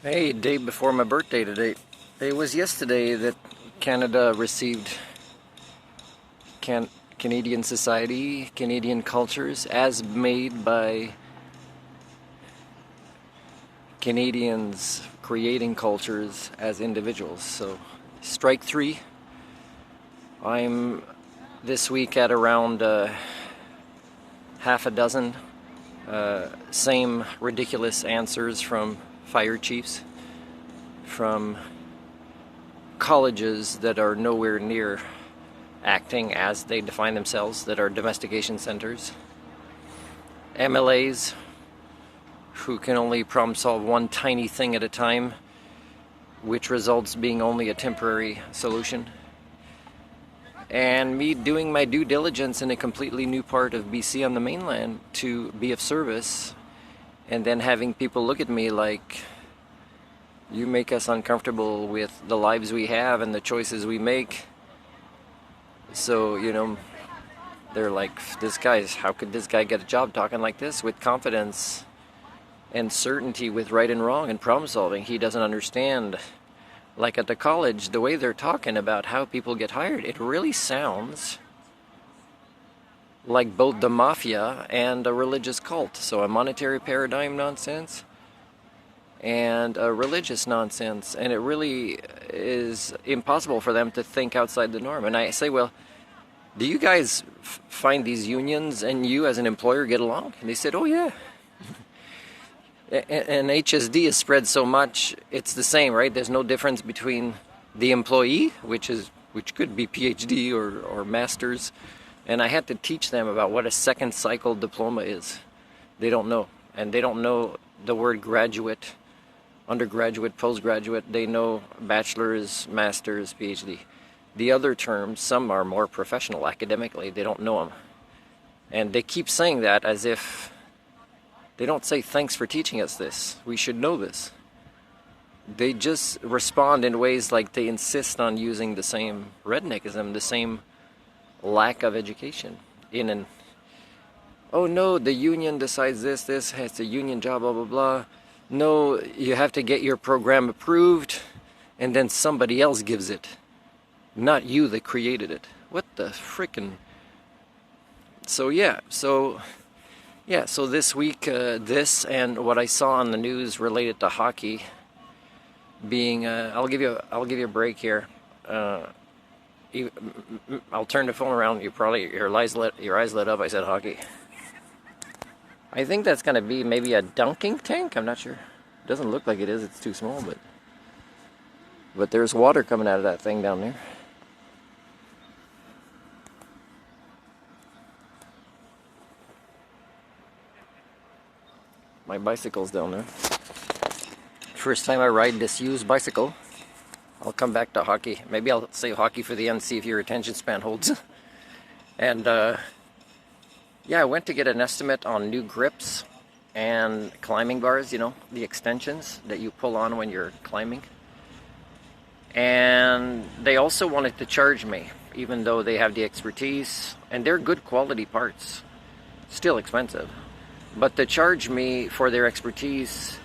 Hey, day before my birthday today. It was yesterday that Canada received Canadian Society, Canadian Cultures, as made by Canadians creating cultures as individuals. So, strike three. I'm this week at around half a dozen same ridiculous answers from fire chiefs, from colleges that are nowhere near acting as they define themselves, that are domestication centers, MLAs who can only problem solve one tiny thing at a time, which results being only a temporary solution, and me doing my due diligence in a completely new part of BC on the mainland to be of service, and then having people look at me like, you make us uncomfortable with the lives we have and the choices we make. So, they're like, how could this guy get a job talking like this with confidence and certainty with right and wrong and problem solving? He doesn't understand. Like at the college, the way they're talking about how people get hired, it really sounds like both the mafia and a religious cult. So a monetary paradigm nonsense and a religious nonsense, and it really is impossible for them to think outside the norm. And I say, well, do you guys find these unions and you as an employer get along? And they said, oh yeah. And HSD is spread so much, it's the same, right? There's no difference between the employee, which could be PhD or master's, and I had to teach them about what a second cycle diploma is. They don't know, and they don't know the word graduate, undergraduate, postgraduate. They know bachelor's, master's, PhD. The other terms, some are more professional academically, they don't know them. And they keep saying that as if they don't say thanks for teaching us this. We should know this. They just respond in ways like they insist on using the same redneckism, the same lack of education. Oh no, the union decides this has a union job, blah, blah, blah. No, you have to get your program approved, and then somebody else gives it. Not you that created it. What the frickin'... So this week, this and what I saw on the news related to hockey being, I'll give you a break here. I'll turn the phone around. Your eyes lit up. I said hockey. I think that's gonna be maybe a dunking tank. I'm not sure. It doesn't look like it is. It's too small, but there's water coming out of that thing down there. My bicycle's down there. First time I ride this used bicycle. I'll come back to hockey. Maybe I'll save hockey for the end, see if your attention span holds. And I went to get an estimate on new grips and climbing bars, the extensions that you pull on when you're climbing. And they also wanted to charge me, even though they have the expertise, and they're good quality parts. Still expensive. But to charge me for their expertise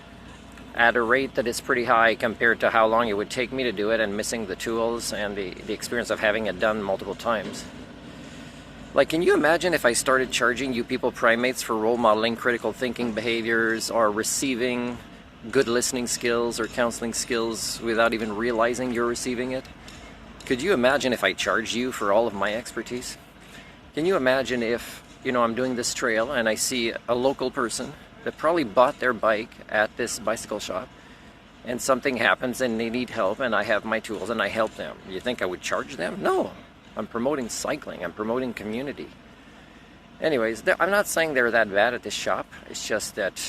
at a rate that is pretty high compared to how long it would take me to do it, and missing the tools and the experience of having it done multiple times. Like, can you imagine if I started charging you people primates for role modeling critical thinking behaviors, or receiving good listening skills or counseling skills without even realizing you're receiving it? Could you imagine if I charged you for all of my expertise? Can you imagine if, I'm doing this trail and I see a local person that probably bought their bike at this bicycle shop, and something happens and they need help, and I have my tools and I help them. You think I would charge them? No. I'm promoting cycling. I'm promoting community. Anyways, I'm not saying they're that bad at this shop. It's just that,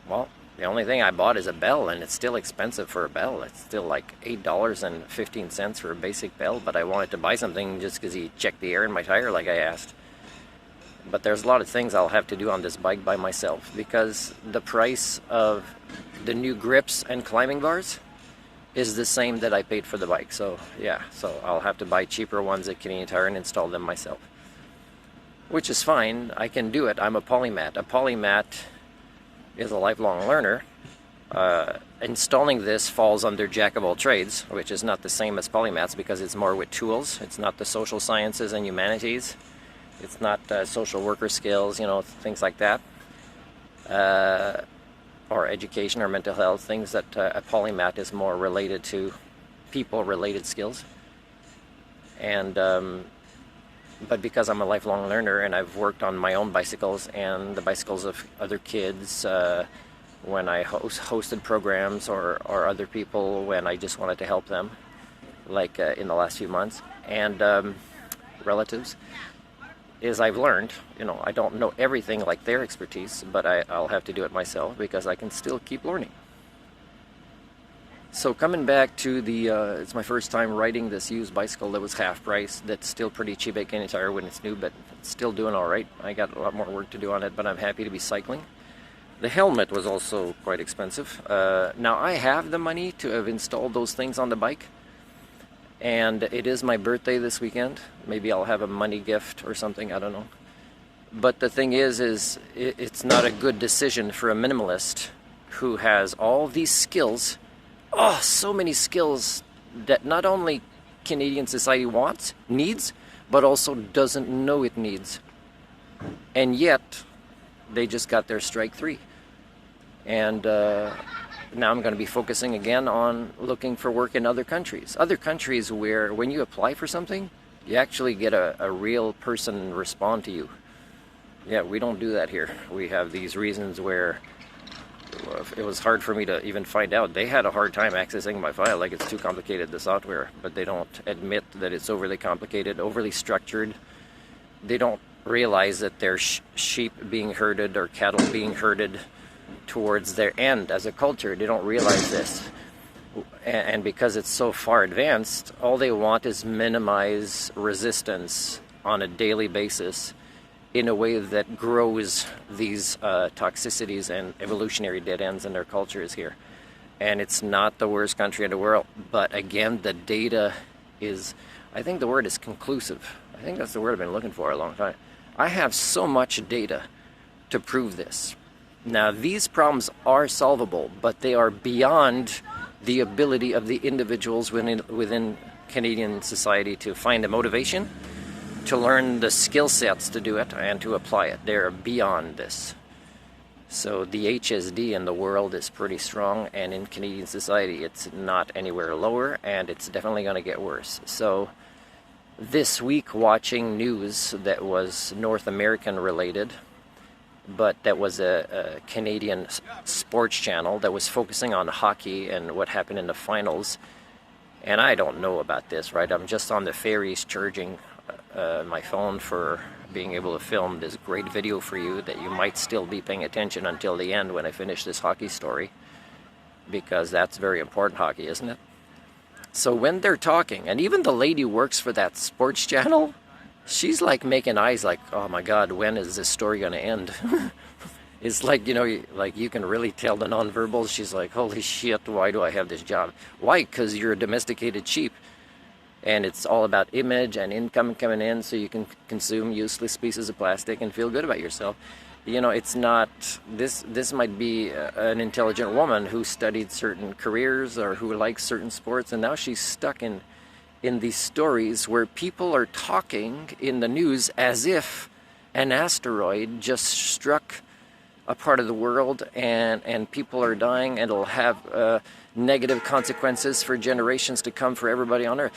well, the only thing I bought is a bell, and it's still expensive for a bell. It's still like $8.15 for a basic bell, but I wanted to buy something just because he checked the air in my tire like I asked. But there's a lot of things I'll have to do on this bike by myself, because the price of the new grips and climbing bars is the same that I paid for the bike. So I'll have to buy cheaper ones at Canadian Tire and install them myself, which is fine. I can do it. I'm a polymath. A polymath is a lifelong learner, Installing this falls under jack of all trades, which is not the same as polymaths because it's more with tools. It's not the social sciences and humanities. It's not social worker skills, you know, things like that. Or education or mental health, things that a polymath is more related to people-related skills. And but because I'm a lifelong learner and I've worked on my own bicycles and the bicycles of other kids, when I hosted programs or other people when I just wanted to help them, like in the last few months, and relatives, is I've learned, you know, I don't know everything like their expertise, but I'll have to do it myself because I can still keep learning. So coming back to the, it's my first time riding this used bicycle that was half price, that's still pretty cheap at Canadian Tire when it's new, but it's still doing all right. I got a lot more work to do on it, but I'm happy to be cycling. The helmet was also quite expensive. Now I have the money to have installed those things on the bike, and it is my birthday this weekend. Maybe I'll have a money gift or something, I don't know. But the thing is it's not a good decision for a minimalist who has all these skills. Oh, so many skills that not only Canadian society needs, but also doesn't know it needs. And yet, they just got their strike 3. And now I'm going to be focusing again on looking for work in other countries. Other countries where when you apply for something, you actually get a real person respond to you. Yeah, we don't do that here. We have these reasons where it was hard for me to even find out. They had a hard time accessing my file, like it's too complicated, the software, but they don't admit that it's overly complicated, overly structured. They don't realize that there's sheep being herded or cattle being herded towards their end as a culture. They don't realize this. And because it's so far advanced, all they want is minimize resistance on a daily basis in a way that grows these toxicities and evolutionary dead ends in their cultures here. And it's not the worst country in the world, but again, the data is, I think the word is conclusive. I think that's the word I've been looking for a long time. I have so much data to prove this. Now, these problems are solvable, but they are beyond the ability of the individuals within Canadian society to find a motivation, to learn the skill sets to do it, and to apply it. They're beyond this. So the HSD in the world is pretty strong, and in Canadian society it's not anywhere lower, and it's definitely going to get worse. So this week, watching news that was North American related, but that was a Canadian sports channel that was focusing on hockey and what happened in the finals. And I don't know about this, right? I'm just on the ferries charging my phone for being able to film this great video for you that you might still be paying attention until the end when I finish this hockey story, because that's very important, hockey, isn't it? So when they're talking, and even the lady who works for that sports channel, she's like making eyes like, oh my God, when is this story going to end? It's like, you know, like you can really tell the nonverbals. She's like, holy shit, why do I have this job? Why? Because you're a domesticated sheep. And it's all about image and income coming in so you can consume useless pieces of plastic and feel good about yourself. You know, it's not, this might be an intelligent woman who studied certain careers or who likes certain sports, and now she's stuck in these stories where people are talking in the news as if an asteroid just struck a part of the world and people are dying, and it'll have negative consequences for generations to come for everybody on Earth.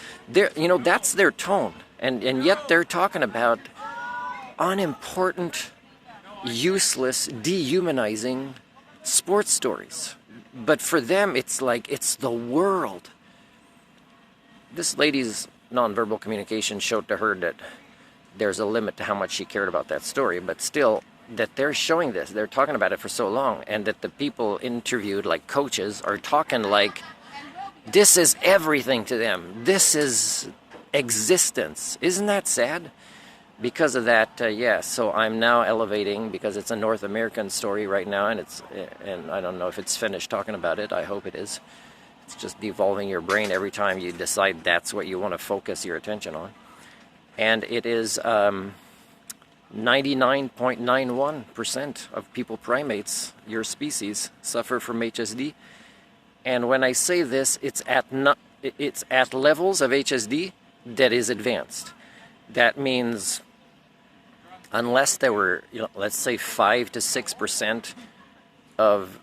You know, that's their tone, and yet they're talking about unimportant, useless, dehumanizing sports stories. But for them, it's like it's the world. This lady's nonverbal communication showed to her that there's a limit to how much she cared about that story, but still, that they're showing this, they're talking about it for so long, and that the people interviewed, like coaches, are talking like this is everything to them. This is existence. Isn't that sad? Because of that, yeah, so I'm now elevating, because it's a North American story right now, and I don't know if it's finished talking about it. I hope it is. It's just devolving your brain every time you decide that's what you want to focus your attention on. And it is 99.91% of people primates, your species, suffer from HSD. And when I say this, it's at levels of HSD that is advanced. That means unless there were, let's say 5 to 6% of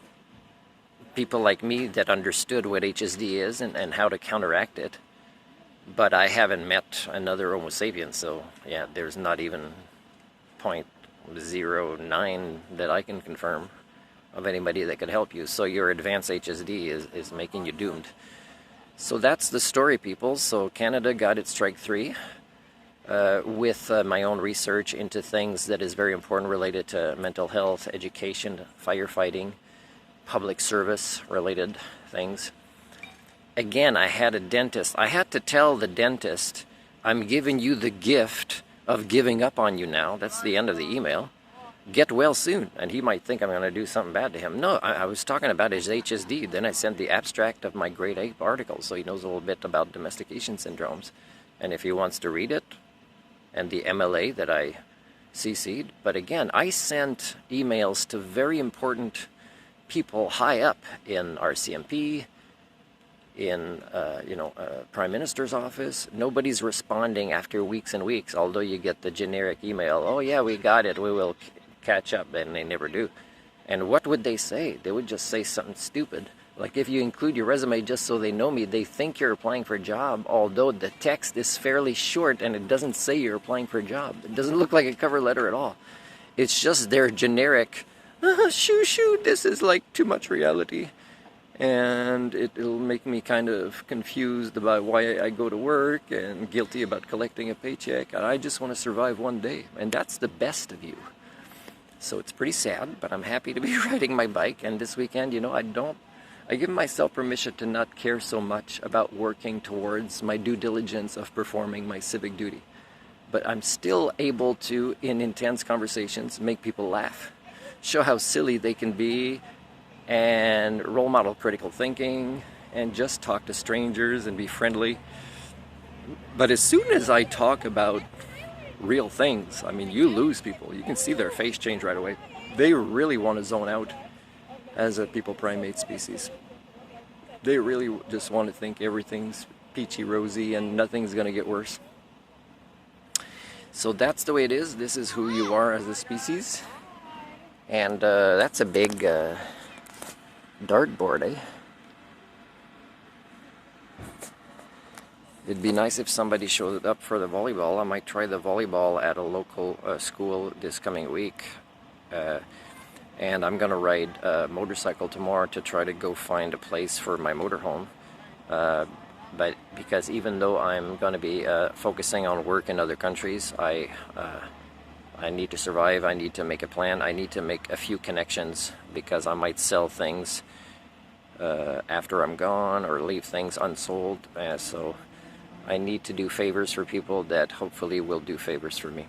people like me that understood what HSD is and how to counteract it, but I haven't met another Homo sapien, so yeah, there's not even 0.09 that I can confirm of anybody that could help you. So your advanced HSD is making you doomed. So that's the story, people. So Canada got its strike 3 with my own research into things that is very important related to mental health, education, firefighting, public service related things. Again, I had a dentist. I had to tell the dentist, I'm giving you the gift of giving up on you now. That's the end of the email. Get well soon. And he might think I'm going to do something bad to him. No, I was talking about his HSD. Then I sent the abstract of my grade 8 article, so he knows a little bit about domestication syndromes. And if he wants to read it, and the MLA that I CC'd. But again, I sent emails to very important people high up in RCMP, in Prime Minister's office. Nobody's responding after weeks and weeks, although you get the generic email, oh yeah, we got it, we will catch up, and they never do. And what would they say? They would just say something stupid. Like if you include your resume just so they know me, they think you're applying for a job, although the text is fairly short and it doesn't say you're applying for a job. It doesn't look like a cover letter at all. It's just their generic, shoo, this is like too much reality. And it'll make me kind of confused about why I go to work and guilty about collecting a paycheck. And I just want to survive one day. And that's the best of you. So it's pretty sad, but I'm happy to be riding my bike. And this weekend, I give myself permission to not care so much about working towards my due diligence of performing my civic duty. But I'm still able to, in intense conversations, make people laugh, show how silly they can be, and role model critical thinking, and just talk to strangers and be friendly. But as soon as I talk about real things, you lose people. You can see their face change right away. They really want to zone out as a people primate species. They really just want to think everything's peachy rosy and nothing's going to get worse. So that's the way it is. This is who you are as a species. And that's a big dartboard, eh? It'd be nice if somebody showed up for the volleyball. I might try the volleyball at a local school this coming week. And I'm going to ride a motorcycle tomorrow to try to go find a place for my motorhome. But because even though I'm going to be focusing on work in other countries, I need to survive. I need to make a plan. I need to make a few connections because I might sell things after I'm gone or leave things unsold. So I need to do favors for people that hopefully will do favors for me.